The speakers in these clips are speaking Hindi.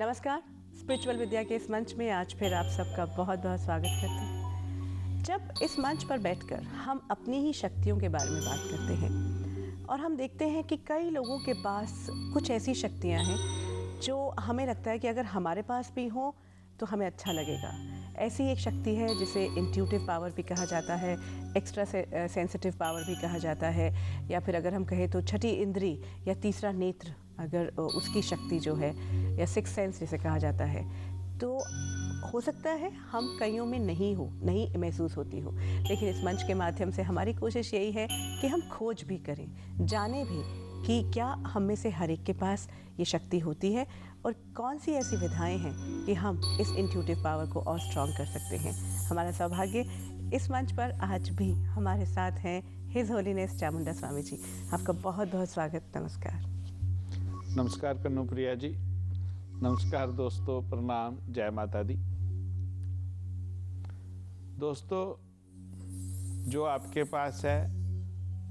नमस्कार। स्पिरिचुअल विद्या के इस मंच में आज फिर आप सबका बहुत बहुत स्वागत करते हैं। जब इस मंच पर बैठकर हम अपनी ही शक्तियों के बारे में बात करते हैं और हम देखते हैं कि कई लोगों के पास कुछ ऐसी शक्तियां हैं जो हमें लगता है कि अगर हमारे पास भी हो तो हमें अच्छा लगेगा। ऐसी एक शक्ति है जिसे इंट्यूटिव पावर भी कहा जाता है, एक्स्ट्रा सेंसिटिव पावर भी कहा जाता है, या फिर अगर हम कहें तो छठी इंद्री या तीसरा नेत्र अगर उसकी शक्ति जो है, या सिक्स सेंस जिसे कहा जाता है। तो हो सकता है हम कईयों में नहीं महसूस होती हो, लेकिन इस मंच के माध्यम से हमारी कोशिश यही है कि हम खोज भी करें, जाने भी कि क्या हम में से हर एक के पास ये शक्ति होती है और कौन सी ऐसी विधाएं हैं कि हम इस इंट्यूटिव पावर को और स्ट्रॉन्ग कर सकते हैं। हमारा सौभाग्य इस मंच पर आज भी हमारे साथ हैं हिज होलीनेस चामुंडा स्वामी जी। आपका बहुत बहुत स्वागत। नमस्कार। नमस्कार कन्नुप्रिया जी। नमस्कार दोस्तों, प्रणाम, जय माता दी। दोस्तों, जो आपके पास है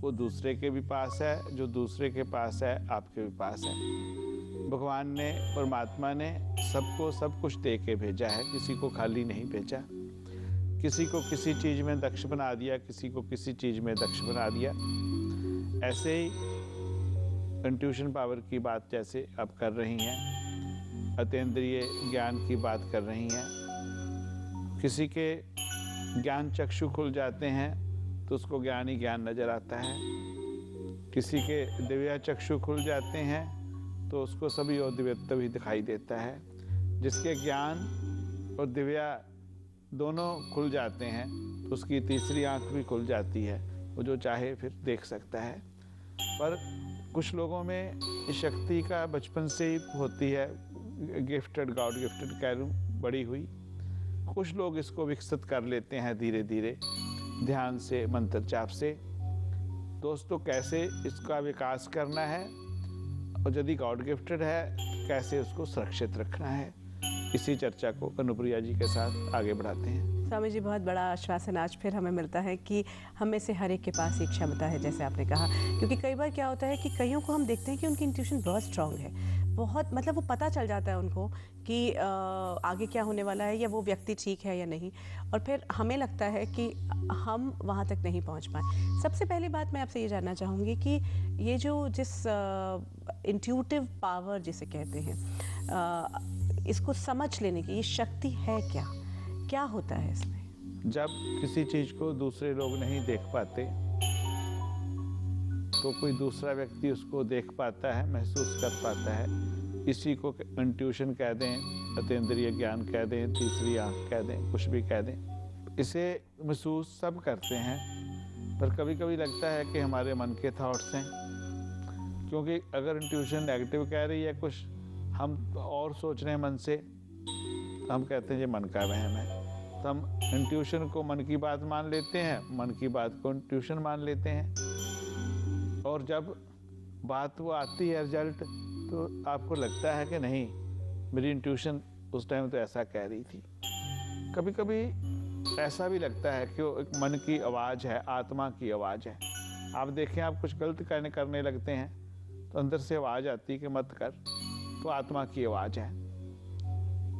वो दूसरे के भी पास है, जो दूसरे के पास है आपके भी पास है। भगवान ने, परमात्मा ने सबको सब कुछ दे के भेजा है, किसी को खाली नहीं भेजा। किसी को किसी चीज़ में दक्ष बना दिया, किसी को किसी चीज़ में दक्ष बना दिया। ऐसे ही इंट्यूशन पावर की बात जैसे आप कर रही हैं, अतीन्द्रिय ज्ञान की बात कर रही हैं। किसी के ज्ञान चक्षु खुल जाते हैं तो उसको ज्ञान ही ज्ञान नज़र आता है। किसी के दिव्या चक्षु खुल जाते हैं तो उसको सभी और दिव्यत्व ही दिखाई देता है। जिसके ज्ञान और दिव्या दोनों खुल जाते हैं तो उसकी तीसरी आंख भी खुल जाती है, वो जो चाहे फिर देख सकता है। पर कुछ लोगों में इस शक्ति का बचपन से ही होती है, गिफ्टेड, गॉड गिफ्टेड कह लूँ, बड़ी हुई। कुछ लोग इसको विकसित कर लेते हैं धीरे धीरे, ध्यान से, मंत्र जाप से। दोस्तों, कैसे इसका विकास करना है और यदि गॉड गिफ्टेड है कैसे उसको सुरक्षित रखना है, इसी चर्चा को कन्नुप्रिया जी के साथ आगे बढ़ाते हैं। स्वामी जी, बहुत बड़ा आश्वासन आज फिर हमें मिलता है कि हम में से हर एक के पास एक क्षमता है, जैसे आपने कहा। क्योंकि कई बार क्या होता है कि कईयों को हम देखते हैं कि उनकी इंट्यूशन बहुत स्ट्रांग है, बहुत मतलब वो पता चल जाता है उनको कि आगे क्या होने वाला है, या वो व्यक्ति ठीक है या नहीं, और फिर हमें लगता है कि हम वहाँ तक नहीं पहुँच पाए। सबसे पहली बात मैं आपसे ये जानना चाहूँगी कि ये जो जिस इंट्यूटिव पावर जिसे कहते हैं, इसको समझ लेने की ये शक्ति है क्या, क्या होता है इसमें? जब किसी चीज को दूसरे लोग नहीं देख पाते तो कोई दूसरा व्यक्ति उसको देख पाता है, महसूस कर पाता है। इसी को इंट्यूशन कह दें, अतीन्द्रिय ज्ञान कह दें, तीसरी आंख कह दें, कुछ भी कह दें। इसे महसूस सब करते हैं, पर कभी कभी लगता है कि हमारे मन के थॉट्स हैं। क्योंकि अगर इंट्यूशन नेगेटिव कह रही है, कुछ हम और सोच रहे हैं मन से, हम कहते हैं ये मन का वहम है। तो हम इंट्यूशन को मन की बात मान लेते हैं, मन की बात को इंट्यूशन मान लेते हैं। और जब बात वो आती है रिजल्ट, तो आपको लगता है कि नहीं, मेरी इंट्यूशन उस टाइम तो ऐसा कह रही थी। कभी कभी ऐसा भी लगता है कि वो एक मन की आवाज़ है, आत्मा की आवाज़ है। आप देखें, आप कुछ गलत करने लगते हैं तो अंदर से आवाज़ आती है कि मत कर, तो आत्मा की आवाज़ है।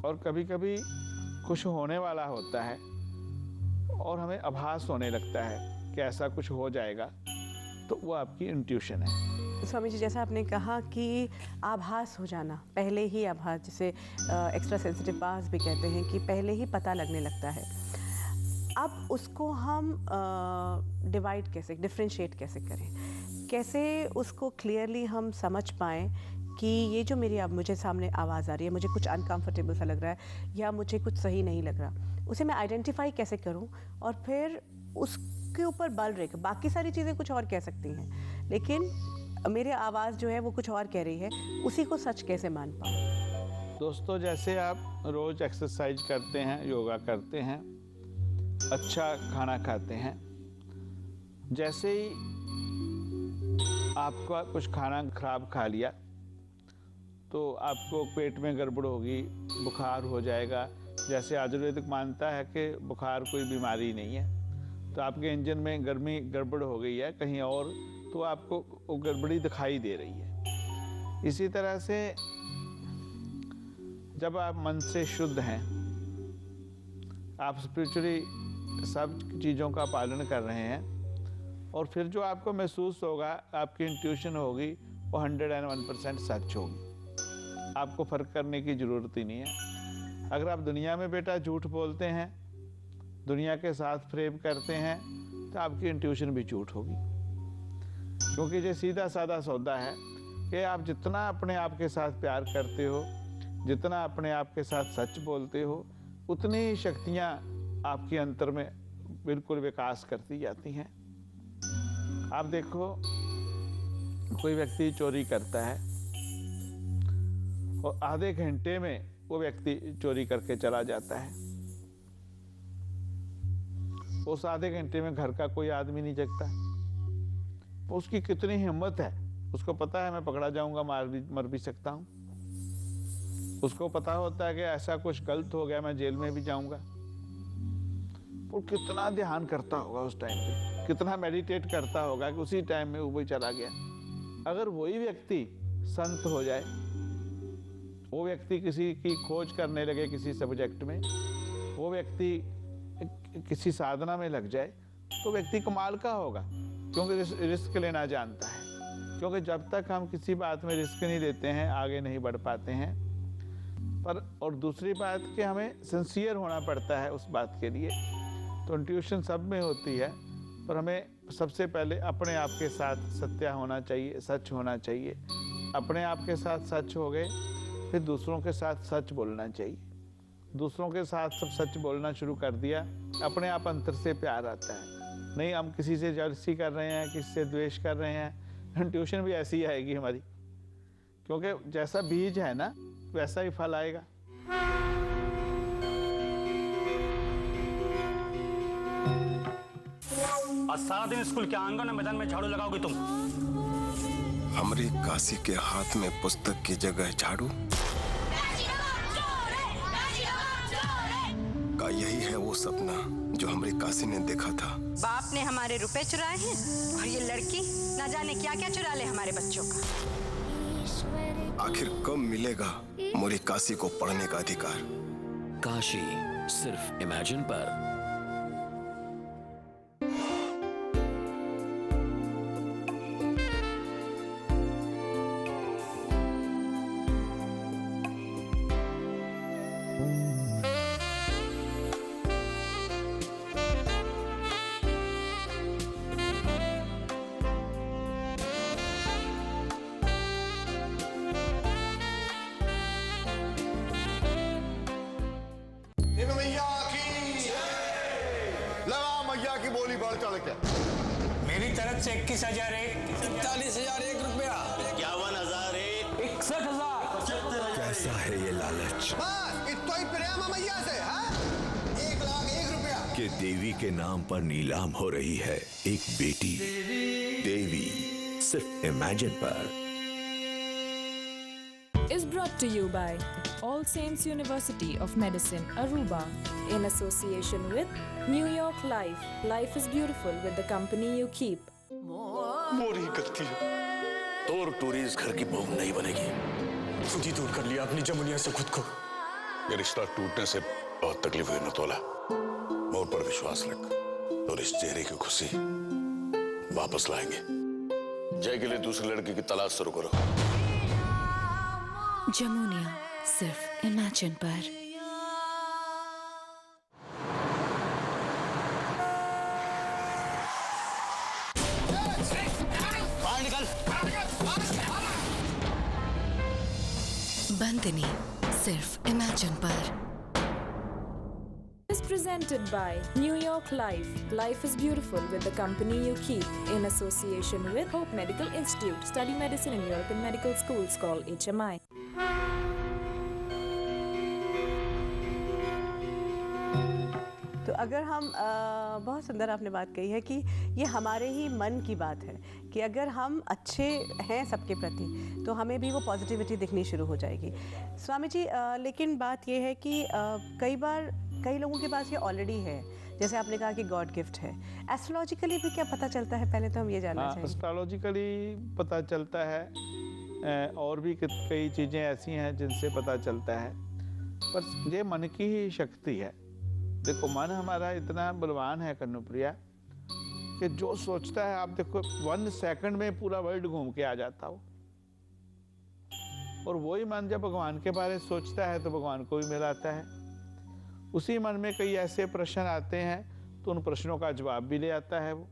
और कभी कभी कुछ होने वाला होता है और हमें आभास होने लगता है कि ऐसा कुछ हो जाएगा, तो वो आपकी इंट्यूशन है। स्वामी जी, जैसा आपने कहा कि आभास हो जाना, पहले ही आभास, जिसे एक्स्ट्रा सेंसिटिव पावर्स भी कहते हैं, कि पहले ही पता लगने लगता है। अब उसको हम डिवाइड कैसे, डिफ्रेंशिएट कैसे करें, कैसे उसको क्लियरली हम समझ पाएँ कि ये जो मेरी अब मुझे सामने आवाज़ आ रही है, मुझे कुछ अनकंफर्टेबल सा लग रहा है या मुझे कुछ सही नहीं लग रहा, उसे मैं आइडेंटिफाई कैसे करूं और फिर उसके ऊपर बल रहेगा। बाकी सारी चीज़ें कुछ और कह सकती हैं, लेकिन मेरी आवाज़ जो है वो कुछ और कह रही है, उसी को सच कैसे मान पाऊँ? दोस्तों, जैसे आप रोज़ एक्सरसाइज करते हैं, योगा करते हैं, अच्छा खाना खाते हैं, जैसे ही आपका कुछ खाना खराब खा लिया तो आपको पेट में गड़बड़ होगी, बुखार हो जाएगा। जैसे आयुर्वेदिक मानता है कि बुखार कोई बीमारी नहीं है, तो आपके इंजन में गर्मी गड़बड़ हो गई है कहीं और, तो आपको वो गड़बड़ी दिखाई दे रही है। इसी तरह से जब आप मन से शुद्ध हैं, आप स्पिरिचुअली सब चीज़ों का पालन कर रहे हैं, और फिर जो आपको महसूस होगा, आपकी इंट्यूशन होगी, वो 101% सच होगी। आपको फ़र्क करने की ज़रूरत ही नहीं है। अगर आप दुनिया में बेटा झूठ बोलते हैं, दुनिया के साथ फ्रेम करते हैं, तो आपकी इंट्यूशन भी झूठ होगी। क्योंकि ये सीधा साधा सौदा है कि आप जितना अपने आप के साथ प्यार करते हो, जितना अपने आप के साथ सच बोलते हो, उतनी ही शक्तियाँ आपके अंतर में बिल्कुल विकास करती जाती हैं। आप देखो, कोई व्यक्ति चोरी करता है और आधे घंटे में वो व्यक्ति चोरी करके चला जाता है। उस आधे घंटे में घर का कोई आदमी नहीं जगता। उसकी कितनी हिम्मत है, उसको पता है मैं पकड़ा जाऊंगा, मर भी सकता हूं। उसको पता होता है कि ऐसा कुछ गलत हो गया, मैं जेल में भी जाऊंगा। वो कितना ध्यान करता होगा उस टाइम पे, कितना मेडिटेट करता होगा कि उसी टाइम में वो चला गया। अगर वही व्यक्ति संत हो जाए, वो व्यक्ति किसी की खोज करने लगे किसी सब्जेक्ट में, वो व्यक्ति किसी साधना में लग जाए, तो व्यक्ति कमाल का होगा, क्योंकि रिस्क लेना जानता है। क्योंकि जब तक हम किसी बात में रिस्क नहीं लेते हैं, आगे नहीं बढ़ पाते हैं। पर और दूसरी बात कि हमें सिंसियर होना पड़ता है उस बात के लिए। तो इंट्यूशन सब में होती है, पर हमें सबसे पहले अपने आप के साथ सत्य होना चाहिए, सच होना चाहिए। अपने आप के साथ सच हो गए, फिर दूसरों के साथ सच बोलना चाहिए। दूसरों के साथ सब सच बोलना शुरू कर दिया, अपने आप अंतर से प्यार आता है। नहीं हम किसी से जलसी कर रहे हैं, किसी से द्वेष कर रहे हैं, ट्यूशन भी ऐसी ही आएगी हमारी। क्योंकि जैसा बीज है ना, वैसा ही फल आएगा। आज सारा दिन स्कूल के आंगन और मैदान में झाड़ू लगाओगे तुम? हमरी काशी के हाथ में पुस्तक की जगह झाड़ू? का यही है वो सपना जो हमरी काशी ने देखा था? बाप ने हमारे रुपए चुराए हैं और ये लड़की ना जाने क्या क्या चुरा ले हमारे बच्चों का। आखिर कब मिलेगा मोरी काशी को पढ़ने का अधिकार? काशी सिर्फ इमेजिन पर। मैया की बोली बढ़ चढ़ के। मेरी तरफ से 21,001, 41,001 रुपया, 51,001, 61,000। कैसा है ये लालच बस इतना ही प्रेम है मैया से, हाँ? 1,01,000 रुपया कि देवी के नाम पर नीलाम हो रही है एक बेटी। देवी सिर्फ इमेजिन पर। Is brought to you by All Saints University of Medicine, Aruba, in association with New York Life. Life is beautiful with the company you keep. मोरी गलती है। तोर टूरी इस घर की बहू नहीं बनेगी। खुद ही दूर कर लिया अपनी जमुनिया से खुद को। ये रिश्ता टूटने से बहुत तकलीफ हुई नतोला। मोर पर विश्वास रख और इस चेहरे की खुशी वापस लाएंगे। जय के लिए दूसरी लड़की की तलाश शुरू करो। जमुनिया सिर्फ इमेजिन पर। बाहर निकल। बंदनी सिर्फ इमेजिन पर। Is presented by New York Life. Life is beautiful with the company you keep in association with Hope Medical Institute. Study medicine in European medical schools. Call HMI. तो अगर हम बहुत सुंदर आपने बात कही है कि ये हमारे ही मन की बात है कि अगर हम अच्छे हैं सबके प्रति तो हमें भी वो पॉजिटिविटी दिखनी शुरू हो जाएगी। स्वामी जी, लेकिन बात ये है कि कई बार कई लोगों के पास ये ऑलरेडी है, जैसे आपने कहा कि गॉड गिफ्ट है। एस्ट्रोलॉजिकली भी क्या पता चलता है? पहले तो हम ये जानना चाहिए। एस्ट्रोलॉजिकली पता चलता है, और भी कई चीज़ें ऐसी हैं जिनसे पता चलता है। पर ये मन की ही शक्ति है। देखो मन हमारा इतना बलवान है कन्नुप्रिया कि जो सोचता है, आप देखो 1 सेकंड में पूरा वर्ल्ड घूम के आ जाता हो। और वही मन जब भगवान के बारे में सोचता है तो भगवान को भी मिलाता है। उसी मन में कई ऐसे प्रश्न आते हैं तो उन प्रश्नों का जवाब भी ले आता है वो।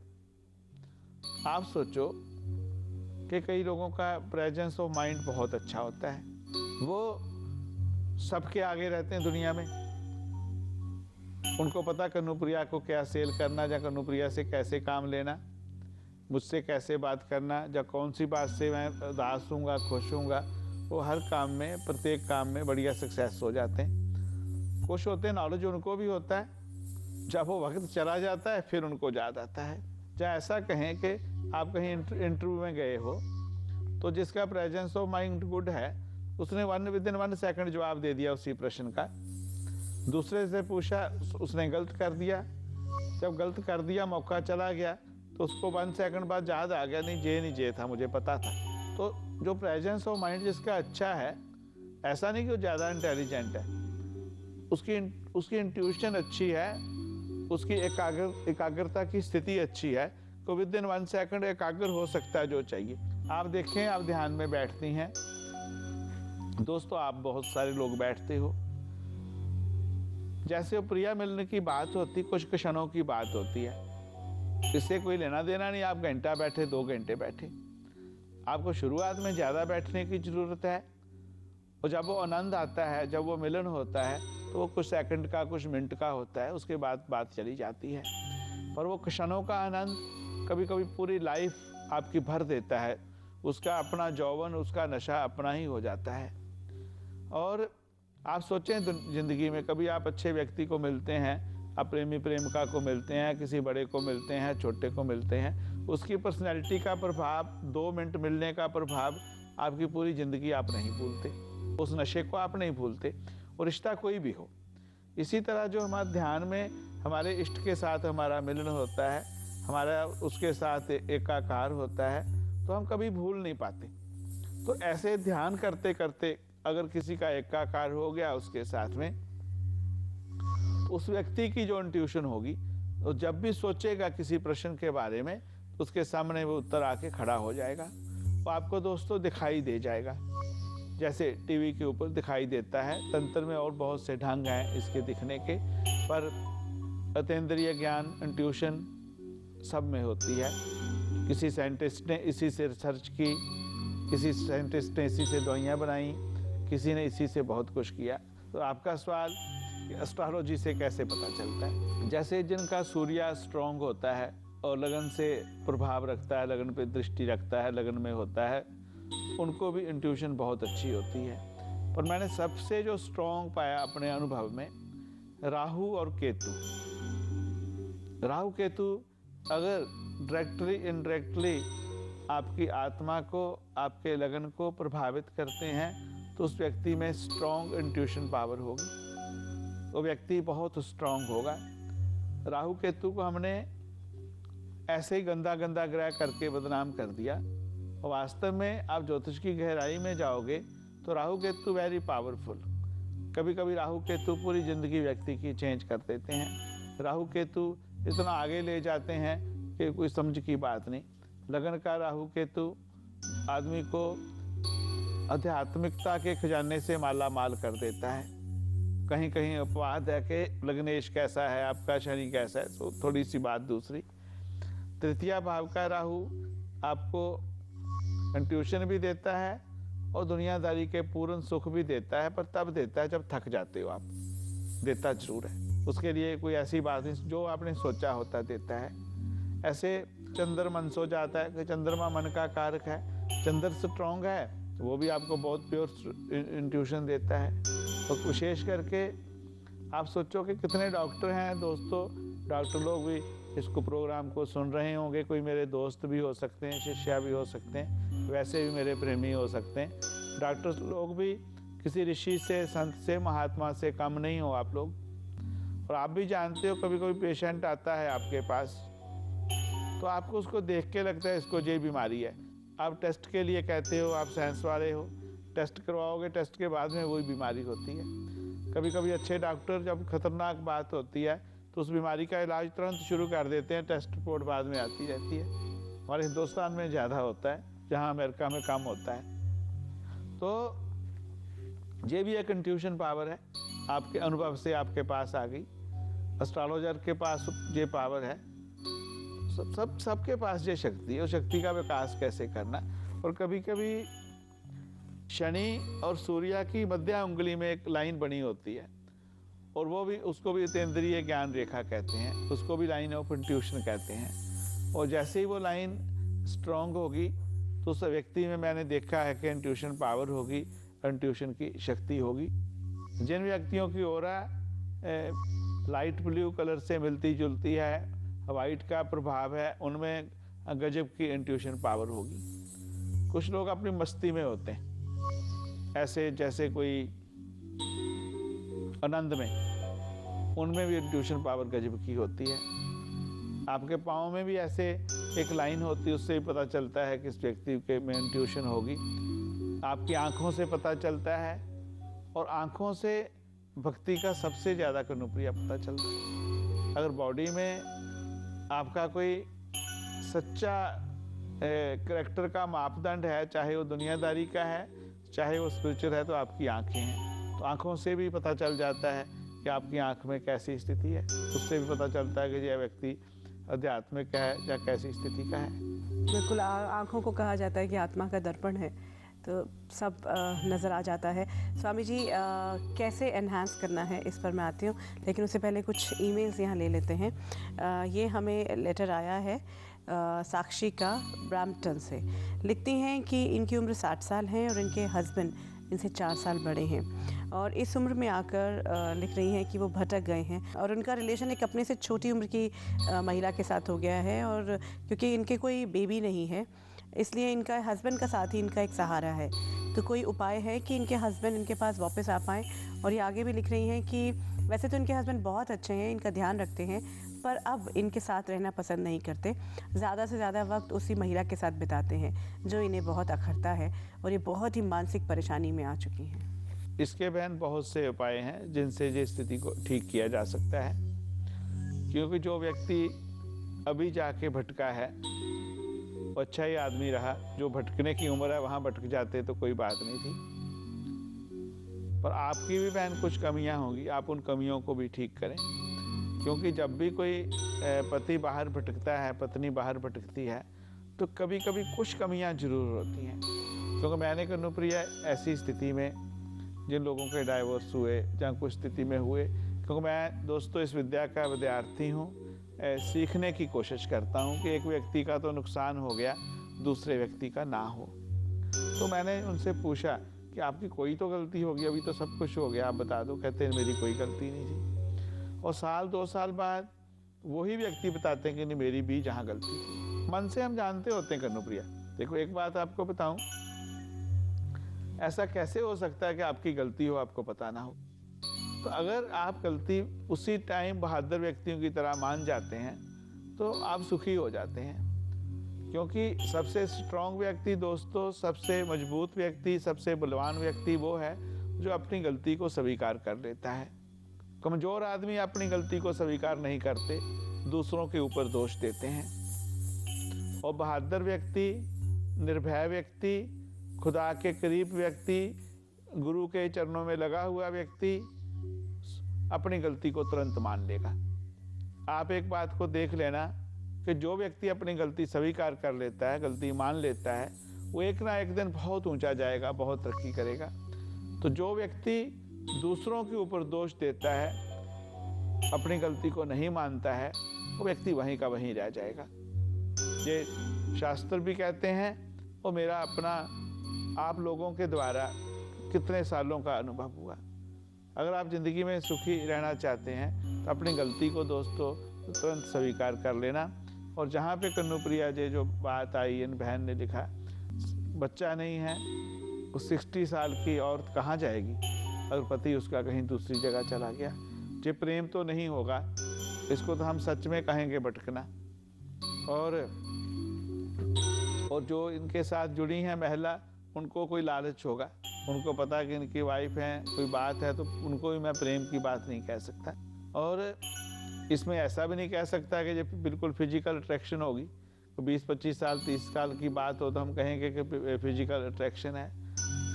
आप सोचो कि कई लोगों का प्रेजेंस ऑफ माइंड बहुत अच्छा होता है, वो सबके आगे रहते हैं दुनिया में। उनको पता कन्नुप्रिया को क्या सेल करना, या कन्नुप्रिया से कैसे काम लेना, मुझसे कैसे बात करना, या कौन सी बात से मैं उदास हूँगा खुश हूँगा। वो हर काम में, प्रत्येक काम में बढ़िया सक्सेस हो जाते हैं, खुश होते हैं। नॉलेज उनको भी होता है। जब वो वक्त चला जाता है फिर उनको याद आता है। या ऐसा कहें कि आप कहीं इंटरव्यू में गए हो तो जिसका प्रेजेंस ऑफ माइंड गुड है उसने विदिन 1 सेकंड जवाब दे दिया उसी प्रश्न का। दूसरे से पूछा, उसने गलत कर दिया। जब गलत कर दिया, मौका चला गया, तो उसको 1 सेकंड बाद याद आ गया, नहीं ये था, मुझे पता था। तो जो प्रेजेंस ऑफ माइंड जिसका अच्छा है, ऐसा नहीं कि वो ज़्यादा इंटेलिजेंट है, उसकी इंट्यूशन अच्छी है, उसकी एकाग्रता की स्थिति अच्छी है, तो विदिन 1 सेकंड एकाग्र हो सकता है जो चाहिए। आप देखें, आप ध्यान में बैठती हैं दोस्तों, आप बहुत सारे लोग बैठते हो, जैसे वो प्रिया मिलने की बात होती, कुछ क्षणों की बात होती है, इससे कोई लेना देना नहीं। आप घंटा बैठे, 2 घंटे बैठे, आपको शुरुआत में ज़्यादा बैठने की ज़रूरत है। और जब वो आनंद आता है, जब वो मिलन होता है, तो वो कुछ सेकंड का, कुछ मिनट का होता है, उसके बाद बात चली जाती है। पर वो क्षणों का आनंद कभी कभी पूरी लाइफ आपकी भर देता है। उसका अपना यौवन, उसका नशा अपना ही हो जाता है। और आप सोचें, ज़िंदगी में कभी आप अच्छे व्यक्ति को मिलते हैं, आप प्रेमी प्रेमिका को मिलते हैं, किसी बड़े को मिलते हैं, छोटे को मिलते हैं, उसकी पर्सनैलिटी का प्रभाव, 2 मिनट मिलने का प्रभाव आपकी पूरी ज़िंदगी आप नहीं भूलते, उस नशे को आप नहीं भूलते। और रिश्ता कोई भी हो, इसी तरह जो हमारे ध्यान में हमारे इष्ट के साथ हमारा मिलन होता है, हमारा उसके साथ एकाकार होता है, तो हम कभी भूल नहीं पाते। तो ऐसे ध्यान करते करते अगर किसी का एकाकार हो गया उसके साथ में, उस व्यक्ति की जो इंट्यूशन होगी, तो जब भी सोचेगा किसी प्रश्न के बारे में, तो उसके सामने वो उत्तर आके खड़ा हो जाएगा। वो आपको दोस्तों दिखाई दे जाएगा, जैसे टीवी के ऊपर दिखाई देता है। तंत्र में और बहुत से ढंग हैं इसके दिखने के, पर अतीन्द्रिय ज्ञान, इंट्यूशन सब में होती है। किसी साइंटिस्ट ने इसी से रिसर्च की, किसी साइंटिस्ट ने इसी से दवाइयाँ बनाई, किसी ने इसी से बहुत कुछ किया। तो आपका सवाल कि एस्ट्रोलॉजी से कैसे पता चलता है? जैसे जिनका सूर्य स्ट्रॉन्ग होता है और लगन से प्रभाव रखता है, लगन पे दृष्टि रखता है, लगन में होता है, उनको भी इंट्यूशन बहुत अच्छी होती है। पर मैंने सबसे जो स्ट्रॉन्ग पाया अपने अनुभव में, राहु और केतु। राहु केतु अगर डायरेक्टली इनडायरेक्टली आपकी आत्मा को, आपके लगन को प्रभावित करते हैं, तो उस व्यक्ति में स्ट्रॉन्ग इंट्यूशन पावर होगी, वो व्यक्ति बहुत स्ट्रॉन्ग होगा। राहु केतु को हमने ऐसे ही गंदा गंदा ग्रह करके बदनाम कर दिया। और वास्तव में आप ज्योतिष की गहराई में जाओगे तो राहु केतु वेरी पावरफुल। कभी कभी राहु केतु पूरी ज़िंदगी व्यक्ति की चेंज कर देते हैं। राहु केतु इतना आगे ले जाते हैं कि कोई समझ की बात नहीं। लगन का राहु केतु आदमी को आध्यात्मिकता के खजाने से माला माल कर देता है। कहीं कहीं अपवाद है कि लग्नेश कैसा है, आपका शनि कैसा है, तो थोड़ी सी बात दूसरी। तृतीय भाव का राहु आपको इंट्यूशन भी देता है और दुनियादारी के पूर्ण सुख भी देता है, पर तब देता है जब थक जाते हो आप। देता जरूर है, उसके लिए कोई ऐसी बात नहीं, जो आपने सोचा होता देता है। ऐसे चंद्र मन सो जाता है कि चंद्रमा मन का कारक है, चंद्र स्ट्रॉन्ग है तो वो भी आपको बहुत प्योर इंट्यूशन देता है। तो विशेष करके आप सोचो कि कितने डॉक्टर हैं दोस्तों, डॉक्टर लोग भी इसको प्रोग्राम को सुन रहे होंगे। कोई मेरे दोस्त भी हो सकते हैं, शिष्या भी हो सकते हैं, वैसे भी मेरे प्रेमी हो सकते हैं। डॉक्टर लोग भी किसी ऋषि से, संत से, महात्मा से कम नहीं हो आप लोग। और आप भी जानते हो कभी कोई पेशेंट आता है आपके पास तो आपको उसको देख के लगता है इसको ये बीमारी है। आप टेस्ट के लिए कहते हो, आप साइंस वाले हो, टेस्ट करवाओगे, टेस्ट के बाद में वही बीमारी होती है। कभी कभी अच्छे डॉक्टर जब खतरनाक बात होती है तो उस बीमारी का इलाज तुरंत शुरू कर देते हैं, टेस्ट रिपोर्ट बाद में आती रहती है। हमारे हिंदुस्तान में ज़्यादा होता है, जहाँ अमेरिका में कम होता है। तो ये भी एक इंट्यूशन पावर है, आपके अनुभव से आपके पास आ गई। एस्ट्रोलॉजर के पास ये पावर है, सबके पास ये शक्ति है। उस शक्ति का विकास कैसे करना। और कभी कभी शनि और सूर्य की मध्य उंगली में एक लाइन बनी होती है, और वो भी, उसको भी अतीन्द्रिय ज्ञान रेखा कहते हैं, उसको भी लाइन ऑफ इंट्यूशन कहते हैं। और जैसे ही वो लाइन स्ट्रांग होगी तो उस व्यक्ति में मैंने देखा है कि इंट्यूशन पावर होगी, इंट्यूशन की शक्ति होगी। जिन व्यक्तियों की ऑरा लाइट ब्लू कलर से मिलती जुलती है, वाइट का प्रभाव है, उनमें गजब की इंट्यूशन पावर होगी। कुछ लोग अपनी मस्ती में होते हैं, ऐसे जैसे कोई आनंद में, उनमें भी इंट्यूशन पावर गजब की होती है। आपके पाँव में भी ऐसे एक लाइन होती है, उससे भी पता चलता है कि इस व्यक्ति के में इंट्यूशन होगी। आपकी आंखों से पता चलता है, और आंखों से भक्ति का सबसे ज़्यादा कनुप्रिया पता चलता है। अगर बॉडी में आपका कोई सच्चा करैक्टर का मापदंड है, चाहे वो दुनियादारी का है, चाहे वो स्पिरिचुअल है, तो आपकी आंखें हैं। तो आंखों से भी पता चल जाता है कि आपकी आंख में कैसी स्थिति है। उससे भी पता चलता है कि यह व्यक्ति आध्यात्मिक है या कैसी स्थिति का है। बिल्कुल, आँखों को कहा जाता है कि आत्मा का दर्पण है, तो सब नज़र आ जाता है। स्वामी जी, कैसे एनहांस करना है इस पर मैं आती हूँ, लेकिन उससे पहले कुछ ईमेल्स यहाँ ले लेते हैं। ये हमें लेटर आया है साक्षी का ब्रैम्पटन से। लिखती हैं कि इनकी उम्र 60 साल है और इनके हस्बैंड इनसे 4 साल बड़े हैं, और इस उम्र में आकर लिख रही हैं कि वो भटक गए हैं, और उनका रिलेशन एक अपने से छोटी उम्र की महिला के साथ हो गया है, और क्योंकि इनके कोई बेबी नहीं है, इसलिए इनका हस्बैंड का साथ ही इनका एक सहारा है। तो कोई उपाय है कि इनके हस्बैंड इनके पास वापस आ पाएँ। और ये आगे भी लिख रही हैं कि वैसे तो इनके हस्बैंड बहुत अच्छे हैं, इनका ध्यान रखते हैं, पर अब इनके साथ रहना पसंद नहीं करते। ज़्यादा से ज़्यादा वक्त उसी महिला के साथ बिताते हैं, जो इन्हें बहुत अखरता है, और ये बहुत ही मानसिक परेशानी में आ चुकी हैं। इसके बहन बहुत से उपाय हैं जिनसे ये स्थिति को ठीक किया जा सकता है। क्योंकि जो व्यक्ति अभी जाके भटका है वो अच्छा ही आदमी रहा। जो भटकने की उम्र है वहाँ भटक जाते तो कोई बात नहीं थी। पर आपकी भी बहन कुछ कमियां होंगी, आप उन कमियों को भी ठीक करें। क्योंकि जब भी कोई पति बाहर भटकता है, पत्नी बाहर भटकती है, तो कभी कभी कुछ कमियां जरूर होती हैं। क्योंकि मैंने कनुप्रिया ऐसी स्थिति में जिन लोगों के डाइवोर्स हुए या कुछ स्थिति में हुए, क्योंकि मैं दोस्तों इस विद्या का विद्यार्थी हूँ, सीखने की कोशिश करता हूँ कि एक व्यक्ति का तो नुकसान हो गया, दूसरे व्यक्ति का ना हो। तो मैंने उनसे पूछा कि आपकी कोई तो गलती होगी, अभी तो सब कुछ हो गया, आप बता दो। कहते हैं मेरी कोई गलती नहीं थी। और साल 2 साल बाद वही व्यक्ति बताते हैं कि नहीं मेरी भी जहाँ गलती थी। मन से हम जानते होते हैं कनुप्रिया। देखो एक बात आपको बताऊं, ऐसा कैसे हो सकता है कि आपकी गलती हो आपको पता ना हो। तो अगर आप गलती उसी टाइम बहादुर व्यक्तियों की तरह मान जाते हैं तो आप सुखी हो जाते हैं। क्योंकि सबसे स्ट्रांग व्यक्ति दोस्तों, सबसे मजबूत व्यक्ति, सबसे बलवान व्यक्ति वो है जो अपनी गलती को स्वीकार कर लेता है। कमजोर आदमी अपनी गलती को स्वीकार नहीं करते, दूसरों के ऊपर दोष देते हैं। और बहादुर व्यक्ति, निर्भय व्यक्ति, खुदा के करीब व्यक्ति, गुरु के चरणों में लगा हुआ व्यक्ति अपनी गलती को तुरंत मान लेगा। आप एक बात को देख लेना कि जो व्यक्ति अपनी गलती स्वीकार कर लेता है, गलती मान लेता है, वो एक ना एक दिन बहुत ऊंचा जाएगा, बहुत तरक्की करेगा। तो जो व्यक्ति दूसरों के ऊपर दोष देता है, अपनी गलती को नहीं मानता है, वो व्यक्ति वहीं का वहीं रह जाएगा। ये शास्त्र भी कहते हैं, वो मेरा अपना आप लोगों के द्वारा कितने सालों का अनुभव हुआ। अगर आप ज़िंदगी में सुखी रहना चाहते हैं तो अपनी गलती को दोस्तों तुरंत स्वीकार कर लेना। और जहाँ पे कनुप्रिया जी जो बात आई, इन बहन ने लिखा बच्चा नहीं है, वो 60 साल की औरत कहाँ जाएगी अगर पति उसका कहीं दूसरी जगह चला गया। ये प्रेम तो नहीं होगा, इसको तो हम सच में कहेंगे भटकना। और जो इनके साथ जुड़ी हैं महिला, उनको कोई लालच होगा उनको पता कि इनकी वाइफ है, कोई बात है, तो उनको भी मैं प्रेम की बात नहीं कह सकता। और इसमें ऐसा भी नहीं कह सकता कि जब बिल्कुल फिजिकल अट्रैक्शन होगी, तो 20-25 साल 30 साल की बात हो तो हम कहेंगे कि फिजिकल अट्रैक्शन है।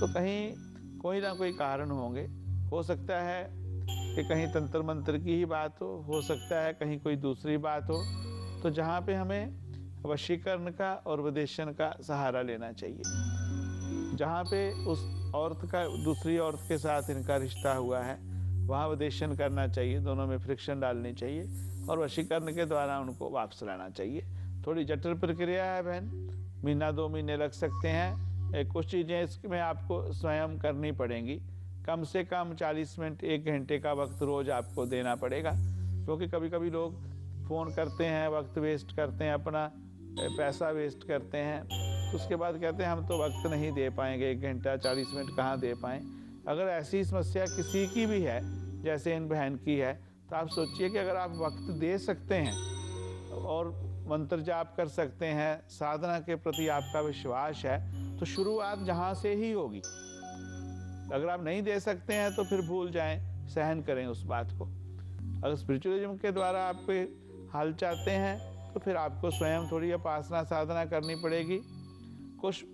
तो कहीं कोई ना कोई कारण होंगे। हो सकता है कि कहीं तंत्र मंत्र की ही बात हो सकता है कहीं कोई दूसरी बात हो। तो जहाँ पे हमें वशीकरण का और वदेशन का सहारा लेना चाहिए। जहाँ पे उस औरत का दूसरी औरत के साथ इनका रिश्ता हुआ है, वहाँ वदेशन करना चाहिए, दोनों में फ्रिक्शन डालनी चाहिए और वशीकरण के द्वारा उनको वापस लाना चाहिए। थोड़ी जटिल प्रक्रिया है बहन, महीना 2 महीने लग सकते हैं। कुछ चीज़ें इसमें आपको स्वयं करनी पड़ेंगी। कम से कम 40 मिनट 1 घंटे का वक्त रोज़ आपको देना पड़ेगा, क्योंकि कभी कभी लोग फ़ोन करते हैं, वक्त वेस्ट करते हैं, अपना पैसा वेस्ट करते हैं, उसके बाद कहते हैं हम तो वक्त नहीं दे पाएंगे, 1 घंटा 40 मिनट कहाँ दे पाएँ। अगर ऐसी समस्या किसी की भी है जैसे इन बहन की है, तो आप सोचिए कि अगर आप वक्त दे सकते हैं और मंत्र जाप कर सकते हैं, साधना के प्रति आपका विश्वास है, तो शुरुआत जहाँ से ही होगी। अगर आप नहीं दे सकते हैं तो फिर भूल जाएं, सहन करें उस बात को। अगर स्पिरिचुअलिज्म के द्वारा आप कोई हल चाहते हैं तो फिर आपको स्वयं थोड़ी उपासना साधना करनी पड़ेगी। कुछ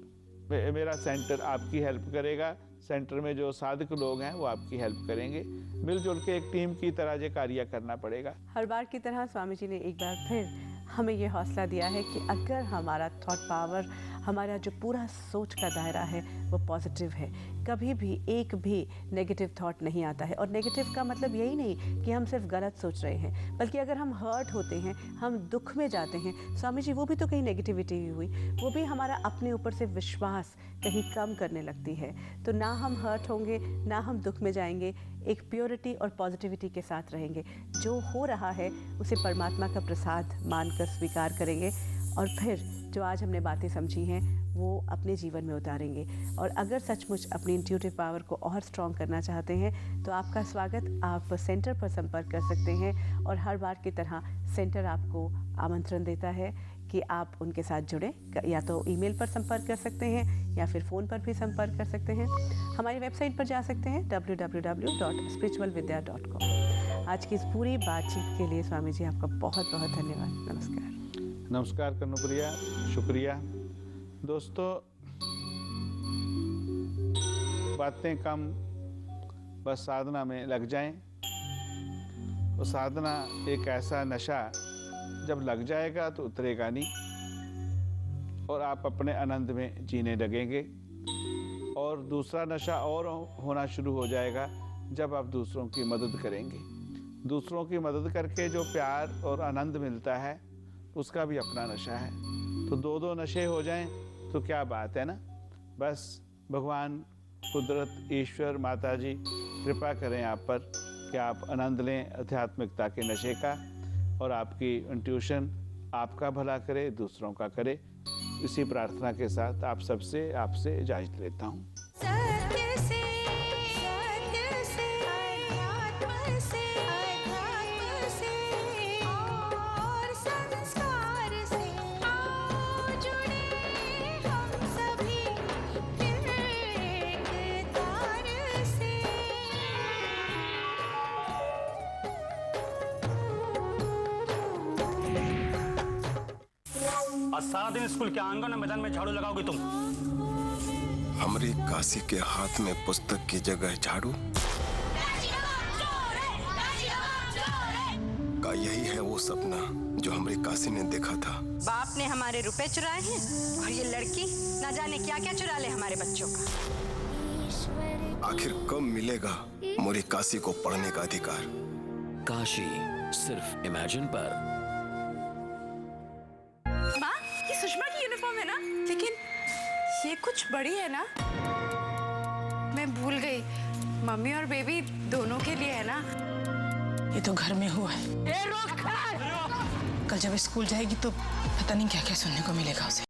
मेरा सेंटर आपकी हेल्प करेगा, सेंटर में जो साधक लोग हैं वो आपकी हेल्प करेंगे। मिलजुल के एक टीम की तरह ये कार्य करना पड़ेगा। हर बार की तरह स्वामी जी ने एक बार फिर हमें ये हौसला दिया है कि अगर हमारा थॉट पावर, हमारा जो पूरा सोच का दायरा है वो पॉजिटिव है, कभी भी एक भी नेगेटिव थॉट नहीं आता है। और नेगेटिव का मतलब यही नहीं कि हम सिर्फ गलत सोच रहे हैं, बल्कि अगर हम हर्ट होते हैं, हम दुख में जाते हैं, स्वामी जी वो भी तो कहीं नेगेटिविटी हुई, वो भी हमारा अपने ऊपर से विश्वास कहीं कम करने लगती है। तो ना हम हर्ट होंगे, ना हम दुख में जाएंगे, एक प्योरिटी और पॉजिटिविटी के साथ रहेंगे। जो हो रहा है उसे परमात्मा का प्रसाद मानकर स्वीकार करेंगे और फिर जो आज हमने बातें समझी हैं वो अपने जीवन में उतारेंगे। और अगर सचमुच अपनी इंट्यूटिव पावर को और स्ट्रॉन्ग करना चाहते हैं तो आपका स्वागत, आप सेंटर पर संपर्क कर सकते हैं। और हर बार की तरह सेंटर आपको आमंत्रण देता है कि आप उनके साथ जुड़ें। या तो ईमेल पर संपर्क कर सकते हैं या फिर फ़ोन पर भी संपर्क कर सकते हैं। हमारी वेबसाइट पर जा सकते हैं www.spiritualvidya.com। आज की इस पूरी बातचीत के लिए स्वामी जी आपका बहुत बहुत धन्यवाद। नमस्कार। नमस्कार कन्नुप्रिया, शुक्रिया। दोस्तों, बातें कम, बस साधना में लग जाएं। वो साधना एक ऐसा नशा जब लग जाएगा तो उतरेगा नहीं और आप अपने आनंद में जीने लगेंगे। और दूसरा नशा और होना शुरू हो जाएगा जब आप दूसरों की मदद करेंगे। दूसरों की मदद करके जो प्यार और आनंद मिलता है उसका भी अपना नशा है। तो 2 नशे हो जाएं तो क्या बात है ना। बस भगवान, कुदरत, ईश्वर, माता जी कृपा करें आप पर कि आप आनंद लें आध्यात्मिकता के नशे का और आपकी इंट्यूशन आपका भला करे, दूसरों का करे। इसी प्रार्थना के साथ आपसे इजाज़त लेता हूँ। आज सारा दिन स्कूल के आंगन और मैदान में झाड़ू लगाओगी तुम। हमारी काशी के हाथ में पुस्तक की जगह झाड़ू का यही है वो सपना जो हमारी काशी ने देखा था। बाप ने हमारे रुपए चुराए हैं और ये लड़की न जाने क्या क्या चुरा ले हमारे बच्चों का। आखिर कब मिलेगा मोरी काशी को पढ़ने का अधिकार? काशी सिर्फ इमेजिन पर। माँ, ये सुषमा की यूनिफॉर्म है ना? लेकिन ये कुछ बड़ी है ना? मैं भूल गई, मम्मी और बेबी दोनों के लिए है ना? ये तो घर में हुआ है। कल जब स्कूल जाएगी तो पता नहीं क्या क्या सुनने को मिलेगा उसे।